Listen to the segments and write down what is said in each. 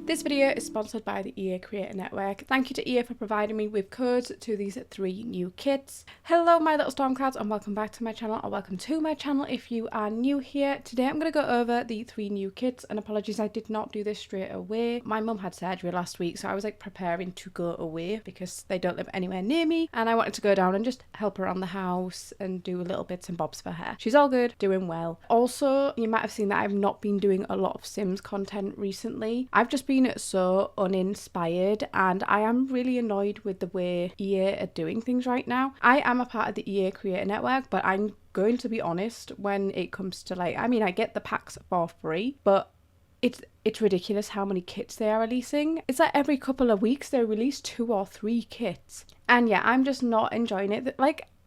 This video is sponsored by the EA Creator Network. Thank you to EA for providing me with codes to these 3 new kits. Hello my little Stormcats and welcome back to my channel, or welcome to my channel if you are new here. Today I'm going to go over the 3 new kits, and apologies I did not do this straight away. My mum had surgery last week, so I was like preparing to go away because they don't live anywhere near me, and I wanted to go down and just help her around the house and do little bits and bobs for her. She's all good, doing well. Also, you might have seen that I've not been doing a lot of Sims content recently. I've just been so uninspired, and I am really annoyed with the way EA are doing things right now. I am a part of the EA Creator Network, but I'm going to be honest when it comes to I get the packs for free, but it's ridiculous how many kits they are releasing. It's like every couple of weeks they release 2 or 3 kits. And yeah, I'm just not enjoying it.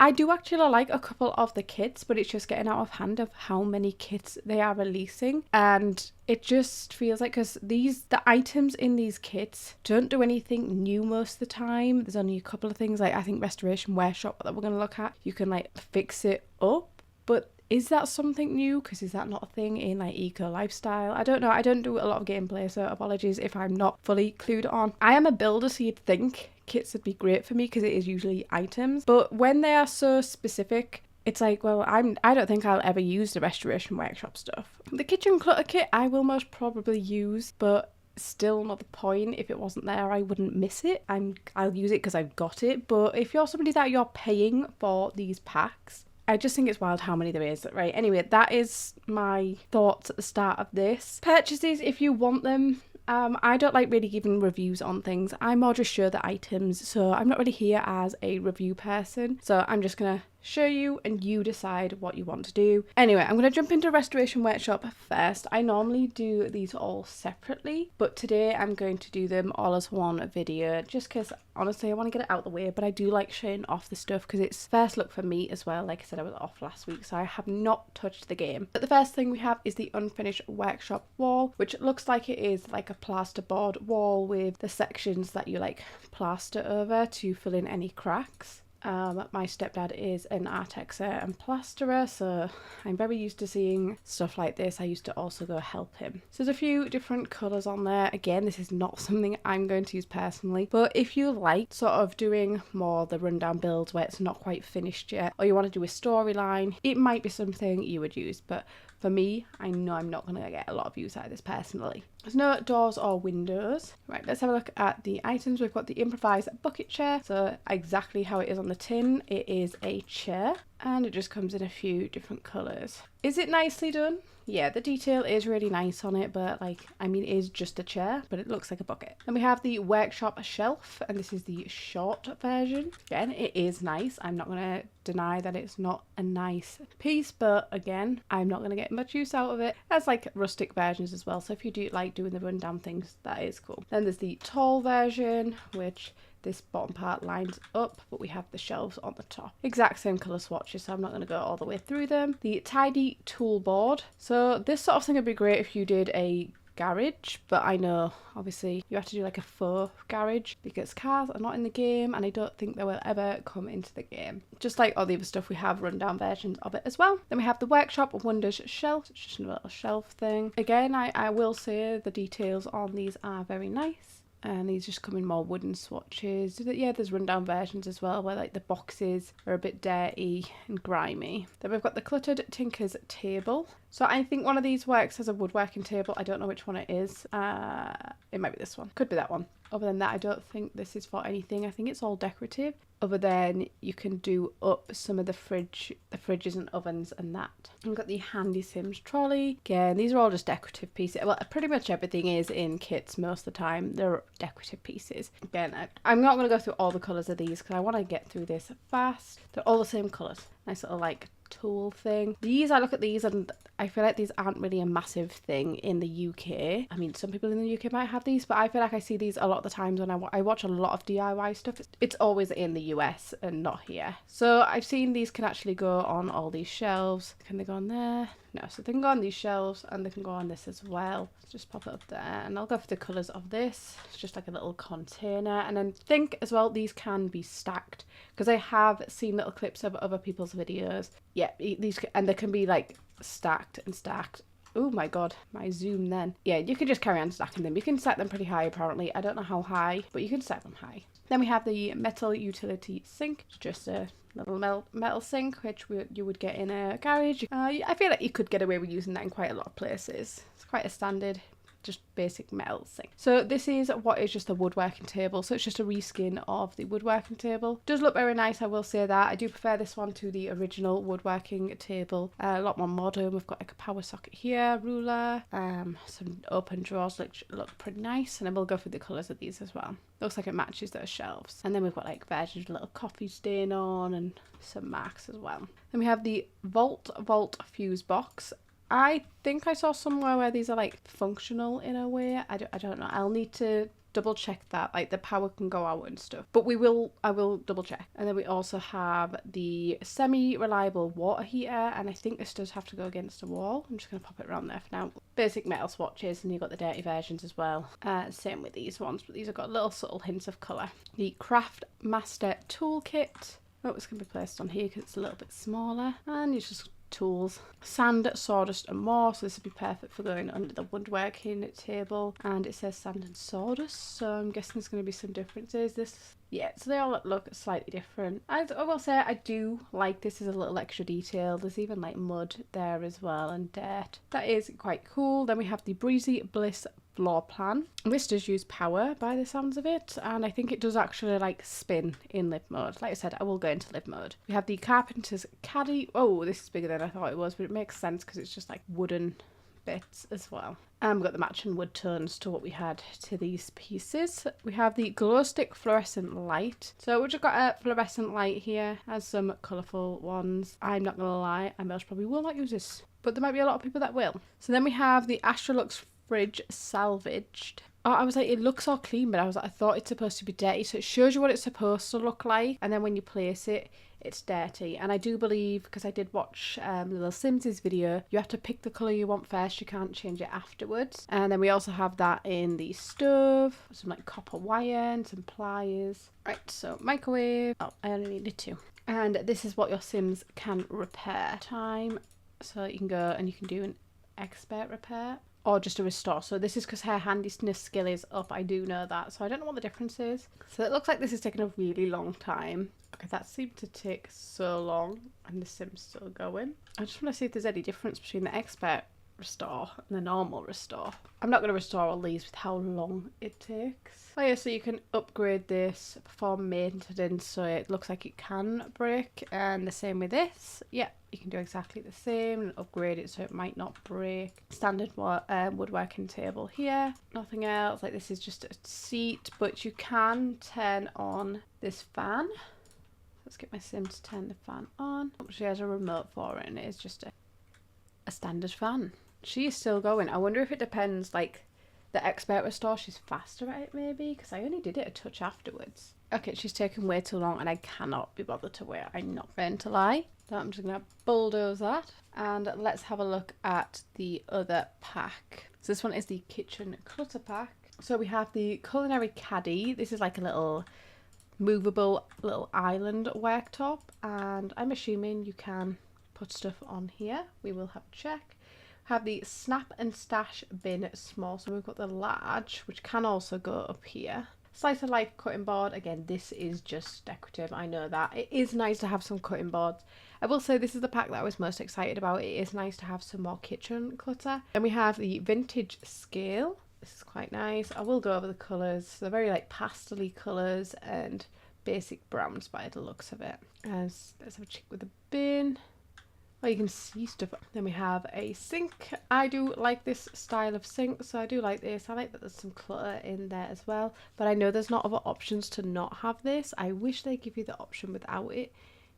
I do actually like a couple of the kits, but it's just getting out of hand of how many kits they are releasing. And it just feels like, because the items in these kits don't do anything new most of the time. There's only a couple of things, like I think Restoration Workshop that we're going to look at. You can fix it up, but is that something new? Because is that not a thing in eco lifestyle? I don't know. I don't do a lot of gameplay, so apologies if I'm not fully clued on. I am a builder, so you'd think kits would be great for me because it is usually items. But when they are so specific, it's like, well, I don't think I'll ever use the Restoration Workshop stuff. The Kitchen Clutter kit I will most probably use, but still not the point. If it wasn't there, I wouldn't miss it. I'll use it because I've got it. But if you're somebody that you're paying for these packs, I just think it's wild how many there is, right? Anyway, that is my thoughts at the start of this. Purchases, if you want them. I don't like really giving reviews on things. I more just show the items, so I'm not really here as a review person. So I'm just gonna show you and you decide what you want to do. Anyway, I'm going to jump into Restoration Workshop first. I normally do these all separately, but today I'm going to do them all as one video just because honestly I want to get it out of the way, but I do like showing off the stuff because it's first look for me as well. Like I said, I was off last week, so I have not touched the game. But the first thing we have is the unfinished workshop wall, which looks like it is like a plasterboard wall with the sections that you plaster over to fill in any cracks. My stepdad is an artexer and plasterer, so I'm very used to seeing stuff like this. I used to also go help him. So there's a few different colours on there. Again, this is not something I'm going to use personally, but if you like sort of doing more the rundown builds where it's not quite finished yet, or you want to do a storyline, it might be something you would use. But for me, I know I'm not going to get a lot of use out of this personally. There's no doors or windows. Right, let's have a look at the items. We've got the improvised bucket chair. So exactly how it is on the tin, it is a chair and it just comes in a few different colours. Is it nicely done? Yeah, the detail is really nice on it, but it is just a chair, but it looks like a bucket. Then we have the workshop shelf, and this is the short version. Again, it is nice. I'm not going to deny that it's not a nice piece, but again, I'm not going to get much use out of it. There's rustic versions as well, so if you do like doing the rundown things, that is cool. Then there's the tall version, which this bottom part lines up, but we have the shelves on the top. Exact same colour swatches, so I'm not going to go all the way through them. The tidy tool board. So this sort of thing would be great if you did a garage, but I know obviously you have to do a faux garage because cars are not in the game, and I don't think they will ever come into the game. Just like all the other stuff, we have rundown versions of it as well. Then we have the workshop wonders shelf. It's just a little shelf thing. Again, I will say the details on these are very nice. And these just come in more wooden swatches. Yeah, there's rundown versions as well where the boxes are a bit dirty and grimy. Then we've got the cluttered tinker's table. So I think one of these works as a woodworking table. I don't know which one it is. It might be this one. Could be that one. Other than that, I don't think this is for anything. I think it's all decorative. Other than you can do up some of the fridges and ovens and that. We've got the Handy Sims trolley. Again, these are all just decorative pieces. Well, pretty much everything is in kits most of the time. They're decorative pieces. Again, I'm not going to go through all the colours of these because I want to get through this fast. They're all the same colours. Nice little tool thing. These, I look at these and I feel like these aren't really a massive thing in the UK. I mean, some people in the UK might have these, but I feel like I see these a lot of the times when I watch a lot of DIY stuff. It's always in the US and not here. So I've seen these can actually go on all these shelves. Can they go on there? No, so they can go on these shelves and they can go on this as well. Let's just pop it up there, and I'll go for the colours of this. It's just like a little container. And then think as well, these can be stacked because I have seen little clips of other people's videos. Yeah, these, and they can be stacked and stacked Oh my god, my zoom then. Yeah, you can just carry on stacking them. You can set them pretty high apparently. I don't know how high, but you can set them high. Then we have the metal utility sink, just a little metal sink, which you would get in a garage. I feel like you could get away with using that in quite a lot of places. It's quite a standard, just basic metal sink. So this is what is just a woodworking table. So it's just a reskin of the woodworking table. Does look very nice, I will say that. I do prefer this one to the original woodworking table. A lot more modern. We've got like a power socket here, ruler, some open drawers which look pretty nice. And then we'll go through the colours of these as well. Looks like it matches those shelves. And then we've got like versions with a little coffee stain on and some marks as well. Then we have the Vault fuse box. I think I saw somewhere where these are like functional in a way. I don't know. I'll need to double check that. Like the power can go out and stuff. But I will double check. And then we also have the semi-reliable water heater. And I think this does have to go against a wall. I'm just going to pop it around there for now. Basic metal swatches, and you've got the dirty versions as well. Same with these ones, but these have got little subtle hints of colour. The Craft Master Toolkit. Oh, it's going to be placed on here because it's a little bit smaller. And it's just tools, sand, sawdust and more, so this would be perfect for going under the woodworking table. And it says sand and sawdust, so I'm guessing there's going to be some differences. Yeah, so they all look slightly different. I will say I do like this as a little extra detail. There's even like mud there as well and dirt. That is quite cool. Then we have the Breezy Bliss floor plan. This does use power by the sounds of it, and I think it does actually like spin in live mode. Like I said, I will go into live mode. We have the Carpenter's Caddy. Oh, this is bigger than I thought it was, but it makes sense because it's just like wooden bits as well. And we've got the matching wood tones to what we had to these pieces. We have the glow stick fluorescent light. So we've just got a fluorescent light here, has some colourful ones. I'm not gonna lie, I most probably will not use this, but there might be a lot of people that will. So then we have the Astrolux fridge salvaged. Oh, I was like, it looks all clean, but I thought it's supposed to be dirty. So it shows you what it's supposed to look like, and then when you place it, it's dirty. And I do believe, because I did watch Little Sims's video, you have to pick the colour you want first. You can't change it afterwards. And then we also have that in the stove, some like copper wire and some pliers. Right, so microwave. Oh, I only needed 2. And this is what your Sims can repair. Time, so you can go and you can do an expert repair, or just a restore. So this is because her handiness skill is up, I do know that, so I don't know what the difference is. So it looks like this is taking a really long time. Okay, that seemed to take so long, and the Sim's still going. I just want to see if there's any difference between the expert restore and the normal restore. I'm not going to restore all these with how long it takes. Oh yeah, so you can upgrade this, perform maintenance, so it looks like it can break, and the same with this. Yeah, you can do exactly the same and upgrade it so it might not break. Standard woodworking table here, nothing else. Like this is just a seat, but you can turn on this fan. Let's get my Sim to turn the fan on. She has a remote for it, and it is just a standard fan. She is still going. I wonder if it depends, like the expert restore, she's faster at it maybe, because I only did it a touch afterwards. Okay, she's taken way too long and I cannot be bothered to wait. I'm not going to lie. So I'm just going to bulldoze that. And let's have a look at the other pack. So this one is the kitchen clutter pack. So we have the culinary caddy. This is like a little movable little island worktop, and I'm assuming you can put stuff on here. We will have a check. Have the snap and stash bin small, so we've got the large, which can also go up here. Slice of life cutting board. Again, this is just decorative, I know that. It is nice to have some cutting boards. I will say this is the pack that I was most excited about. It is nice to have some more kitchen clutter. Then we have the vintage scale. This is quite nice. I will go over the colours. They're very like pastel-y colours and basic browns by the looks of it. Let's have a check with the bin. Oh, you can see stuff. Then we have a sink. I do like this style of sink, so I do like this. I like that there's some clutter in there as well, but I know there's not other options to not have this. I wish they give you the option without it,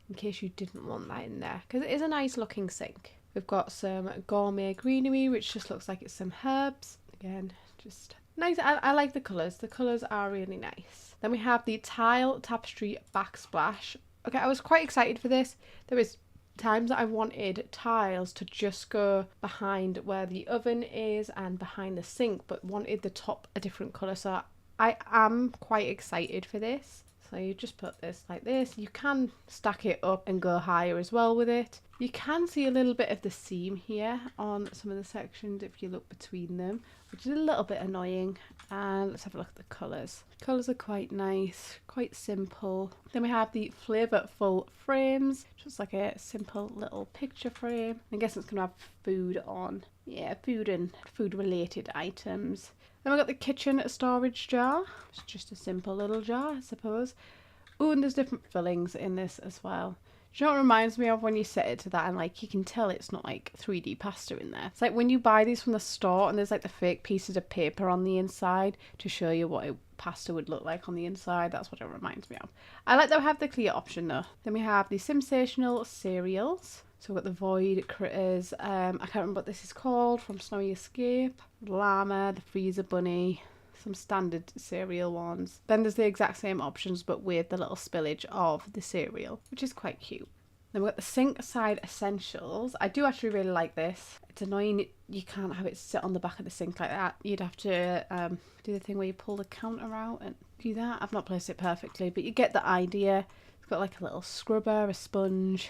in case you didn't want that in there, because it is a nice looking sink. We've got some gourmet greenery, which just looks like it's some herbs. Again, just nice. I like the colours. The colours are really nice. Then we have the tile tapestry backsplash. Okay, I was quite excited for this. There is times that I wanted tiles to just go behind where the oven is and behind the sink, but wanted the top a different colour, so I am quite excited for this. So you just put this like this. You can stack it up and go higher as well with it. You can see a little bit of the seam here on some of the sections if you look between them, which is a little bit annoying. And let's have a look at the colours. Colours are quite nice, quite simple. Then we have the flavourful frames, just like a simple little picture frame. I guess it's going to have food on. Yeah, food and food related items. Then we've got the kitchen storage jar. It's just a simple little jar, I suppose. Oh, and there's different fillings in this as well. Do you know what it reminds me of when you set it to that and like you can tell it's not like 3D pasta in there. It's like when you buy these from the store and there's like the fake pieces of paper on the inside to show you what a pasta would look like on the inside. That's what it reminds me of. I like that we have the clear option though. Then we have the sensational cereals. So we've got the Void Critters. I can't remember what this is called, from Snowy Escape. Llama, the Freezer Bunny. Some standard cereal ones. Then there's the exact same options but with the little spillage of the cereal, which is quite cute. Then we've got the sink side essentials. I do actually really like this. It's annoying you can't have it sit on the back of the sink like that. You'd have to do the thing where you pull the counter out and do that. I've not placed it perfectly, but you get the idea. It's got like a little scrubber, a sponge,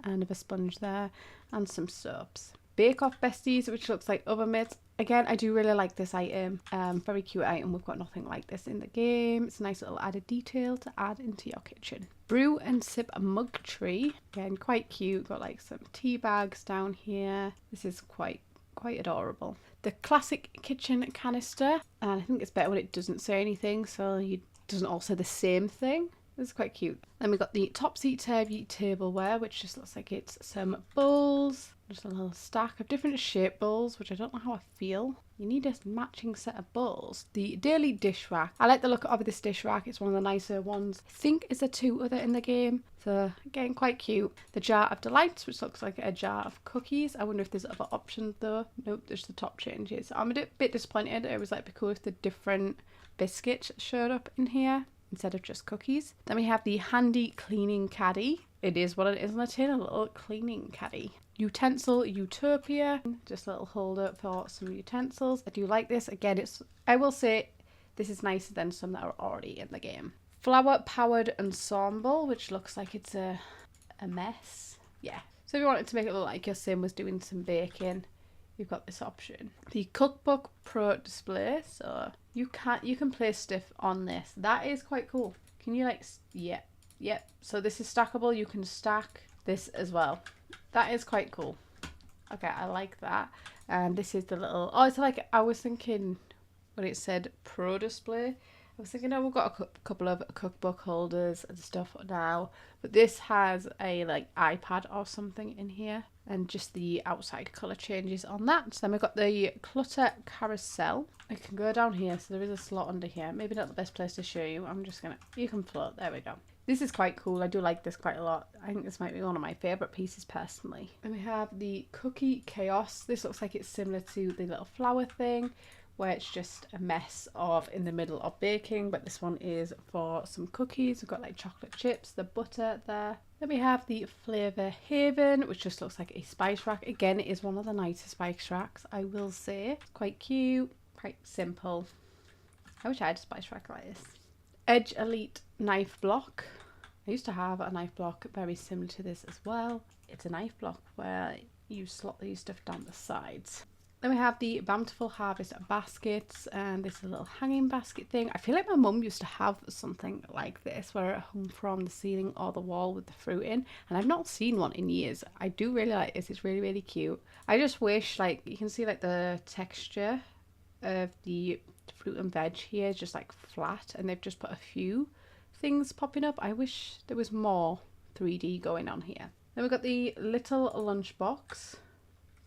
and a sponge there, and some soaps. Bake Off Besties, which looks like oven mitts. Again, I do really like this item. Very cute item. We've got nothing like this in the game. It's a nice little added detail to add into your kitchen. Brew and Sip Mug Tree. Again, quite cute. Got like some tea bags down here. This is quite adorable. The classic kitchen canister. And I think it's better when it doesn't say anything, so it doesn't all say the same thing. This is quite cute. Then we've got the Topsy-Turvy tableware, which just looks like it's some bowls. Just a little stack of different shaped bowls, which I don't know how I feel. You need a matching set of bowls. The Daily Dish Rack. I like the look of this dish rack. It's one of the nicer ones. I think is there 2 other in the game. So again, quite cute. The Jar of Delights, which looks like a jar of cookies. I wonder if there's other options though. Nope, there's the top changes. I'm a bit disappointed. It was like because the different biscuits showed up in here instead of just cookies. Then we have the Handy Cleaning Caddy. It is what it is on the tin, a little cleaning caddy. Utensil Utopia, just a little holder for some utensils. I do like this. Again, I will say this is nicer than some that are already in the game. Flower Powered Ensemble, which looks like it's a mess. Yeah. So if you wanted to make it look like your sim was doing some baking, you've got this option. The Cookbook Pro display, so you can place stuff on this. That is quite cool. Can you like, yeah. So this is stackable. You can stack this as well. That is quite cool. Okay, I like that. And this is the little, oh, it's like, I was thinking when it said Pro display, I was thinking, oh, we've got a couple of cookbook holders and stuff now, but this has a like iPad or something in here, and just the outside colour changes on that. So then we've got the Clutter carousel. I can go down here, so there is a slot under here. Maybe not the best place to show you. I'm just gonna, you can float, there we go. This is quite cool. I do like this quite a lot. I think this might be one of my favourite pieces personally. Then we have the Cookie Chaos. This looks like it's similar to the little flower thing, where it's just a mess of in the middle of baking, but this one is for some cookies. We've got like chocolate chips, the butter there. Then we have the Flavour Haven, which just looks like a spice rack. Again, it is one of the nicer spice racks, I will say. It's quite cute, quite simple. I wish I had a spice rack like this. Edge Elite Knife Block. I used to have a knife block very similar to this as well. It's a knife block where you slot these stuff down the sides. Then we have the Bountiful Harvest baskets, and this is a little hanging basket thing. I feel like my mum used to have something like this where it hung from the ceiling or the wall with the fruit in, and I've not seen one in years. I do really like this. It's really, really cute. I just wish, like, you can see like the texture of the fruit and veg here is just like flat, and they've just put a few things popping up. I wish there was more 3D going on here. Then we've got the little lunchbox.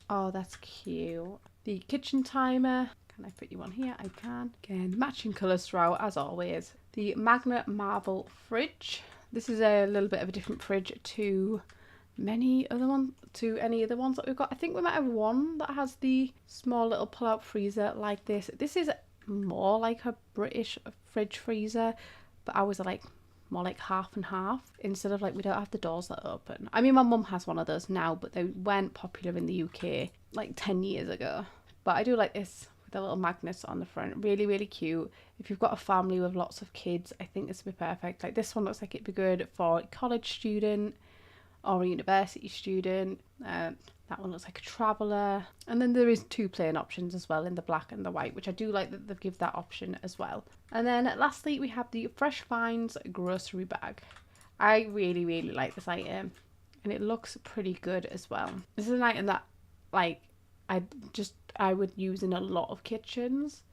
Oh, that's cute. The kitchen timer. Can I fit you on here? I can. Again, matching colours throughout as always. The Magnet Marble fridge. This is a little bit of a different fridge to any other ones that we've got. I think we might have one that has the small little pull-out freezer like this. This is more like a British fridge freezer, but ours are like more like half and half, instead of like we don't have the doors that open. I mean, my mum has one of those now, but they weren't popular in the UK like 10 years ago. But I do like this with the little magnets on the front. Really, really cute. If you've got a family with lots of kids, I think this would be perfect. Like this one looks like it'd be good for a college student, or a university student. That one looks like a traveller. And then there is 2 plain options as well in the black and the white, which I do like that they've given that option as well. And then lastly, we have the Fresh Finds grocery bag. I really, really like this item, and it looks pretty good as well. This is an item that, like, I would use in a lot of kitchens.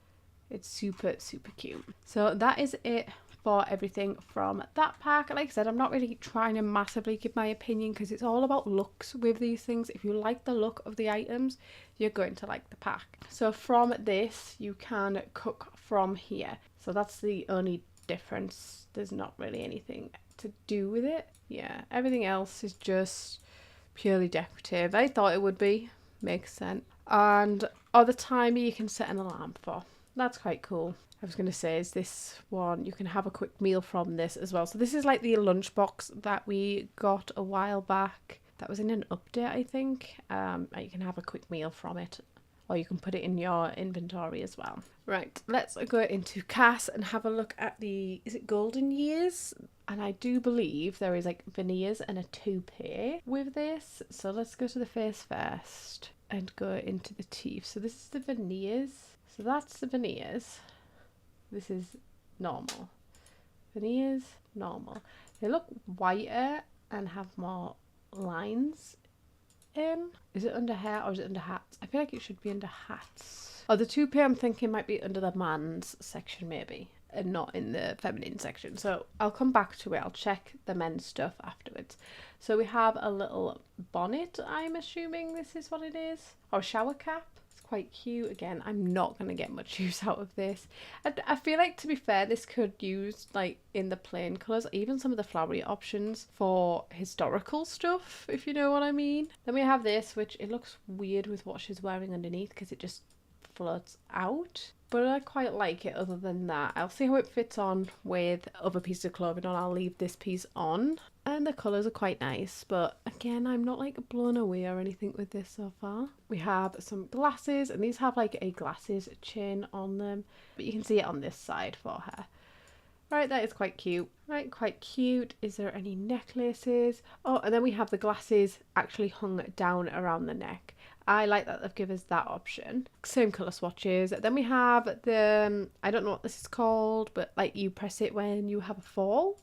It's super, super cute. So that is it for everything from that pack. Like I said, I'm not really trying to massively give my opinion because it's all about looks with these things. If you like the look of the items, you're going to like the pack. So from this, you can cook from here. So that's the only difference. There's not really anything to do with it. Yeah, everything else is just purely decorative. I thought it would be. Makes sense. And the timer you can set an alarm for. That's quite cool. I was going to say, is this one, you can have a quick meal from this as well. So this is like the lunchbox that we got a while back. That was in an update, I think. You can have a quick meal from it, or you can put it in your inventory as well. Right, let's go into Cass and have a look at the, is it Golden Years? And I do believe there is like veneers and a toupee with this. So let's go to the face first and go into the teeth. So this is the veneers. So that's the veneers. This is normal. Veneers, normal. They look whiter and have more lines in. Is it under hair or is it under hats? I feel like it should be under hats. Oh, the toupee I'm thinking might be under the man's section maybe, and not in the feminine section. So I'll come back to it. I'll check the men's stuff afterwards. So we have a little bonnet, I'm assuming this is what it is. Or shower cap. Quite cute. Again, I'm not going to get much use out of this. I feel like, to be fair, this could use like in the plain colours, even some of the flowery options for historical stuff, if you know what I mean. Then we have this, which it looks weird with what she's wearing underneath because it just floats out. But I quite like it other than that. I'll see how it fits on with other pieces of clothing on. I'll leave this piece on. And the colours are quite nice. But again, I'm not like blown away or anything with this so far. We have some glasses, and these have like a glasses chain on them. But you can see it on this side for her. Right, that is quite cute. Right, quite cute. Is there any necklaces? Oh, and then we have the glasses actually hung down around the neck. I like that they've given us that option. Same colour swatches. Then we have the, I don't know what this is called, but like you press it when you have a fall.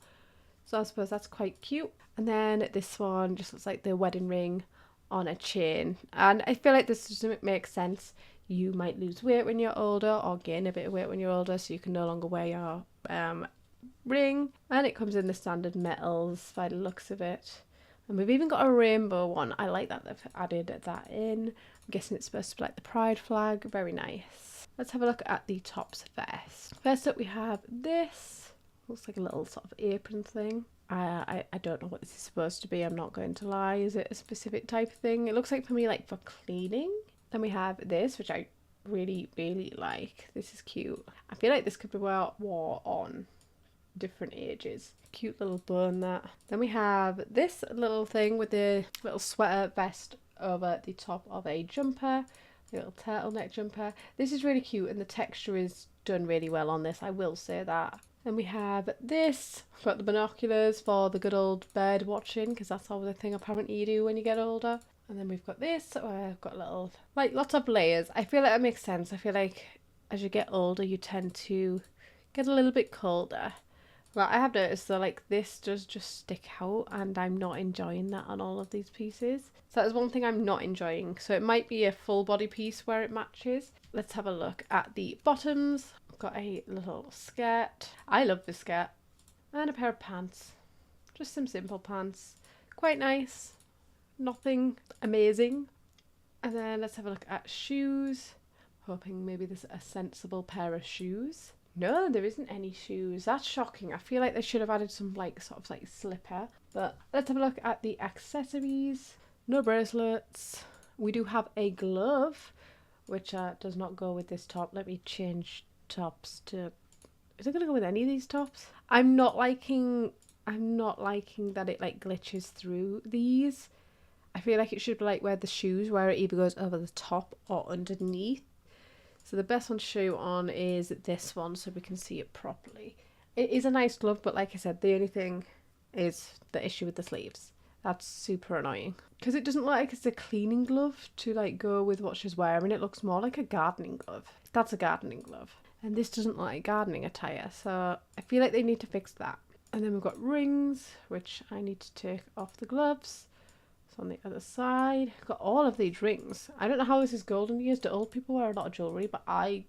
So I suppose that's quite cute. And then this one just looks like the wedding ring on a chain. And I feel like this doesn't make sense. You might lose weight when you're older or gain a bit of weight when you're older, so you can no longer wear your ring. And it comes in the standard metals by the looks of it. And we've even got a rainbow one. I like that they've added that in. I'm guessing it's supposed to be like the pride flag. Very nice. Let's have a look at the tops first. First up we have this. Looks like a little sort of apron thing. I don't know what this is supposed to be. I'm not going to lie. Is it a specific type of thing? It looks like for me like for cleaning. Then we have this, which I really, really like. This is cute. I feel like this could be wore on different ages. Cute little bun that. Then we have this little thing with the little sweater vest over the top of a jumper, a little turtleneck jumper. This is really cute and the texture is done really well on this, I will say that. Then we have this. I've got the binoculars for the good old bird watching, because that's always a thing apparently you do when you get older. And then we've got this, I've got little, like lots of layers. I feel like that makes sense. I feel like as you get older you tend to get a little bit colder. Well, I have noticed that like this does just stick out and I'm not enjoying that on all of these pieces. So that is one thing I'm not enjoying. So it might be a full body piece where it matches. Let's have a look at the bottoms. I've got a little skirt. I love this skirt. And a pair of pants. Just some simple pants. Quite nice. Nothing amazing. And then let's have a look at shoes. Hoping maybe there's a sensible pair of shoes. No, there isn't any shoes. That's shocking. I feel like they should have added some like sort of like slipper. But let's have a look at the accessories. No bracelets. We do have a glove, which does not go with this top. Let me change tops to... Is it going to go with any of these tops? I'm not liking that it like glitches through these. I feel like it should be like where the shoes, where it either goes over the top or underneath. So the best one to show on is this one so we can see it properly. It is a nice glove, but like I said, the only thing is the issue with the sleeves. That's super annoying. Because it doesn't look like it's a cleaning glove to like go with what she's wearing. It looks more like a gardening glove. That's a gardening glove. And this doesn't look like gardening attire. So I feel like they need to fix that. And then we've got rings, which I need to take off the gloves. So on the other side, got all of these rings. I don't know how this is golden years. Do old people wear a lot of jewellery? But I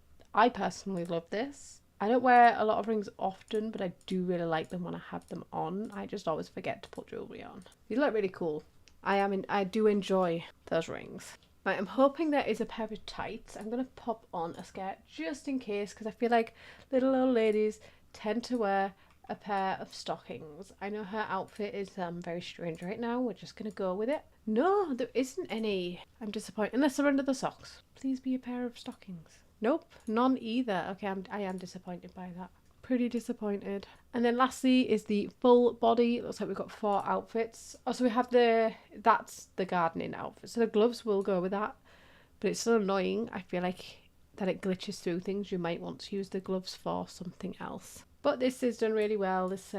personally love this. I don't wear a lot of rings often, but I do really like them when I have them on. I just always forget to put jewellery on. These look really cool. I do enjoy those rings. Right, I'm hoping there is a pair of tights. I'm going to pop on a skirt just in case, because I feel like little old ladies tend to wear a pair of stockings. I know her outfit is very strange right now. We're just going to go with it. No, there isn't any. I'm disappointed. Unless they're under the socks. Please be a pair of stockings. Nope, none either. Okay, I am disappointed by that. Pretty disappointed. And then lastly is the full body. It looks like we've got 4 outfits. Oh, so we have that's the gardening outfit. So the gloves will go with that. But it's so annoying. I feel like that it glitches through things. You might want to use the gloves for something else. But this is done really well. This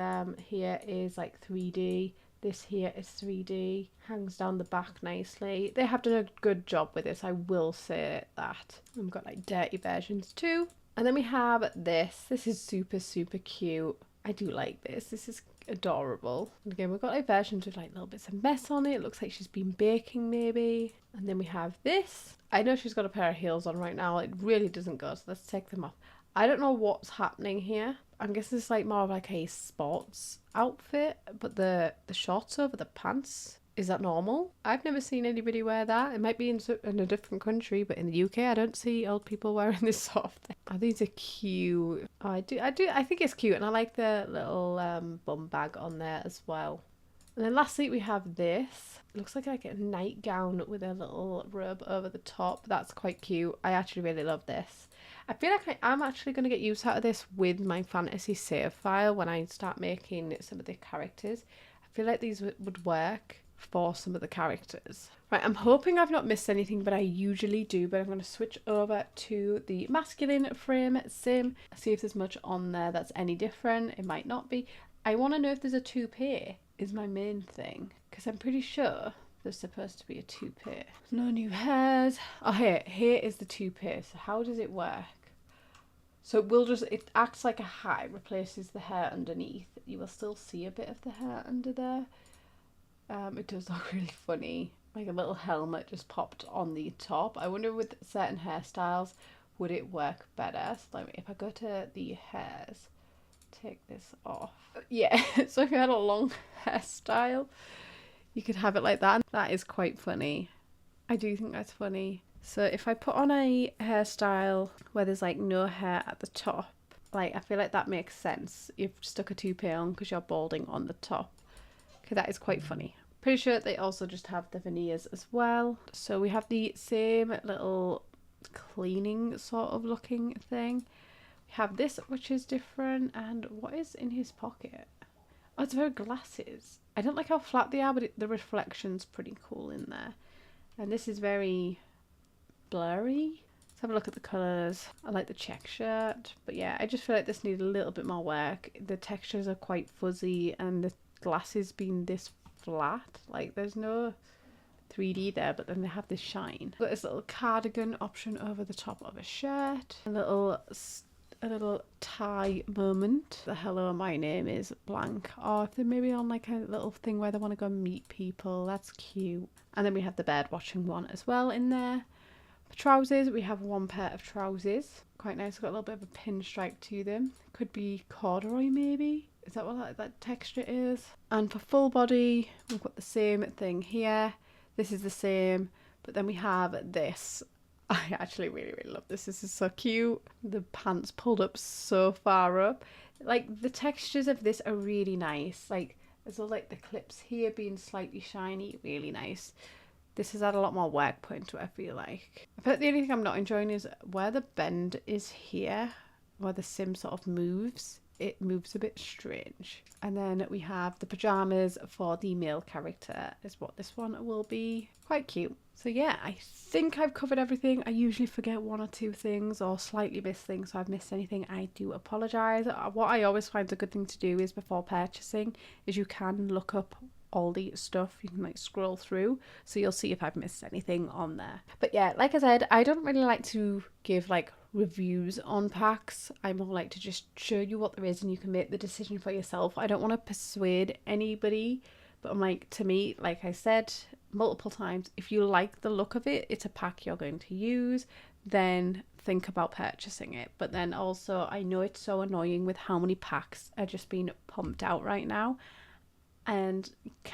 here is like 3D. This here is 3D. Hangs down the back nicely. They have done a good job with this, I will say that. We've got like dirty versions too. And then we have this. This is super, super cute. I do like this. This is adorable. And again, we've got like versions with like little bits of mess on it. It looks like she's been baking maybe. And then we have this. I know she's got a pair of heels on right now. It really doesn't go, so let's take them off. I don't know what's happening here. I'm guessing it's like more of like a sports outfit, but the shorts over the pants, is that normal? I've never seen anybody wear that. It might be in a different country, but in the UK I don't see old people wearing this sort of thing. Oh, these are cute. Oh, I think it's cute, and I like the little bum bag on there as well. And then lastly we have this. It looks like a nightgown with a little robe over the top. That's quite cute. I actually really love this. I feel like I'm actually going to get use out of this with my fantasy save file when I start making some of the characters. I feel like these would work for some of the characters. Right, I'm hoping I've not missed anything, but I usually do. But I'm going to switch over to the masculine frame sim, see if there's much on there that's any different. It might not be. I want to know if there's a toupee is my main thing, because I'm pretty sure there's supposed to be a toupee. No new hairs. Oh, here is the toupee. So how does it work? So it acts like a hat. It replaces the hair underneath. You will still see a bit of the hair under there. It does look really funny. Like a little helmet just popped on the top. I wonder with certain hairstyles, would it work better? So if I go to the hairs, take this off. Yeah, so if you had a long hairstyle, you could have it like that. That is quite funny. I do think that's funny. So if I put on a hairstyle where there's like no hair at the top, like I feel like that makes sense. You've stuck a toupee on because you're balding on the top. Okay, that is quite funny. Pretty sure they also just have the veneers as well. So we have the same little cleaning sort of looking thing. We have this, which is different. And what is in his pocket? Oh, it's very glasses. I don't like how flat they are, but the reflection's pretty cool in there. And this is very blurry. Let's have a look at the colours. I like the check shirt, but yeah, I just feel like this needs a little bit more work. The textures are quite fuzzy, and the glasses being this flat, like there's no 3D there, but then they have this shine. Got this little cardigan option over the top of a shirt. A little tie moment. The hello, my name is blank. Or if they're maybe on like a little thing where they want to go meet people, that's cute. And then we have the bird watching one as well in there. For trousers, we have one pair of trousers. Quite nice, got a little bit of a pinstripe to them. Could be corduroy maybe. Is that what that texture is? And for full body, we've got the same thing here. This is the same, but then we have this. I actually really, really love this. This is so cute. The pants pulled up so far up. Like the textures of this are really nice. Like there's all like the clips here being slightly shiny, really nice. This has had a lot more work put into it, I feel like. I feel like the only thing I'm not enjoying is where the bend is here, where the sim sort of moves. It moves a bit strange. And then we have the pajamas for the male character is what this one will be. Quite cute. So yeah, I think I've covered everything. I usually forget one or two things or slightly miss things, so if I've missed anything, I do apologise. What I always find a good thing to do is before purchasing is you can look up Aldi stuff. You can like scroll through, so you'll see if I've missed anything on there. But yeah, like I said, I don't really like to give like reviews on packs. I more like to just show you what there is and you can make the decision for yourself. I don't want to persuade anybody, but I'm like, to me, like I said multiple times, if you like the look of it, it's a pack you're going to use, then think about purchasing it. But then also, I know it's so annoying with how many packs are just being pumped out right now, and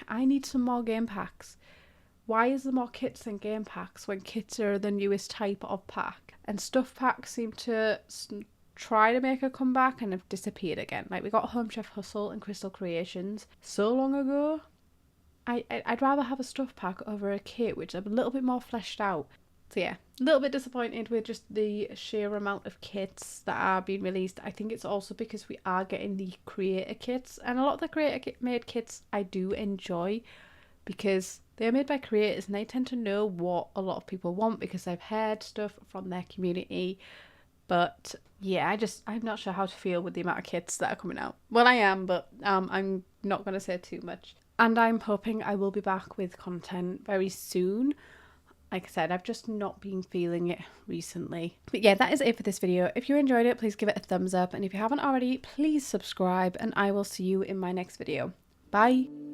I need some more game packs. Why is there more kits than game packs when kits are the newest type of pack? And stuff packs seem to try to make a comeback and have disappeared again. Like, we got Home Chef Hustle and Crystal Creations so long ago. I'd rather have a stuff pack over a kit which is a little bit more fleshed out. So yeah, a little bit disappointed with just the sheer amount of kits that are being released. I think it's also because we are getting the creator kits, and a lot of the creator made kits I do enjoy because they're made by creators and they tend to know what a lot of people want because they've heard stuff from their community. But yeah, I'm not sure how to feel with the amount of kits that are coming out. Well, I am, but I'm not going to say too much. And I'm hoping I will be back with content very soon. Like I said, I've just not been feeling it recently. But yeah, that is it for this video. If you enjoyed it, please give it a thumbs up. And if you haven't already, please subscribe. And I will see you in my next video. Bye.